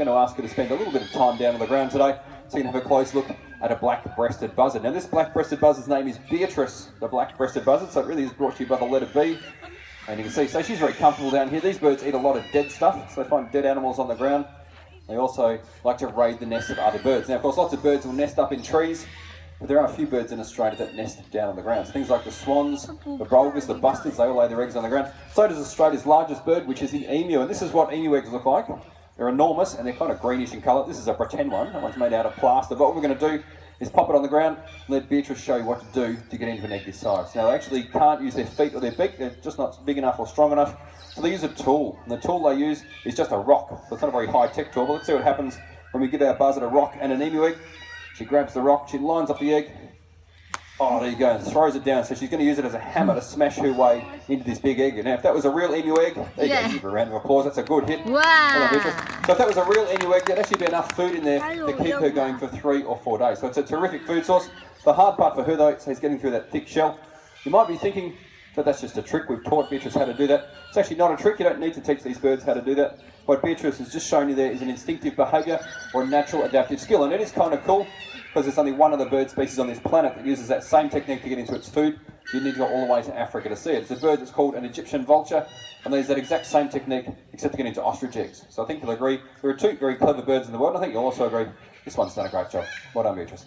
going to ask her to spend a little bit of time down on the ground today so you can have a close look at a black-breasted buzzard. Now this black-breasted buzzard's name is Beatrice, the black-breasted buzzard, so it really is brought to you by the letter B. And you can see, so she's very comfortable down here. These birds eat a lot of dead stuff, so they find dead animals on the ground. They also like to raid the nests of other birds. Now, of course, lots of birds will nest up in trees, but there are a few birds in Australia that nest down on the ground. So things like the swans, the bulgars, the bustards, they all lay their eggs on the ground. So does Australia's largest bird, which is the emu. And this is what emu eggs look like. They're enormous and they're kind of greenish in colour. This is a pretend one. That one's made out of plaster. But what we're going to do is pop it on the ground and let Beatrice show you what to do to get into an egg this size. Now, they actually can't use their feet or their beak. They're just not big enough or strong enough. So they use a tool. And the tool they use is just a rock. So it's not a very high-tech tool. But let's see what happens when we give our buzzard a rock and an emu egg. She grabs the rock, she lines up the egg. Oh, there you go, and throws it down. So she's going to use it as a hammer to smash her way into this big egg. Now, if that was a real emu egg, there you go, give her a round of applause. That's a good hit. Wow. Well done, Beatrice. So if that was a real emu egg, there'd actually be enough food in there to keep her going for 3 or 4 days. So it's a terrific food source. The hard part for her, though, is getting through that thick shell. You might be thinking that that's just a trick. We've taught Beatrice how to do that. It's actually not a trick. You don't need to teach these birds how to do that. What Beatrice has just shown you there is an instinctive behaviour or a natural adaptive skill. And it is kind of cool because there's only one other bird species on this planet that uses that same technique to get into its food. You need to go all the way to Africa to see it. It's a bird that's called an Egyptian vulture, and they use that exact same technique except to get into ostrich eggs. So I think you'll agree there are 2 very clever birds in the world, and I think you'll also agree this one's done a great job. Well done, Beatrice.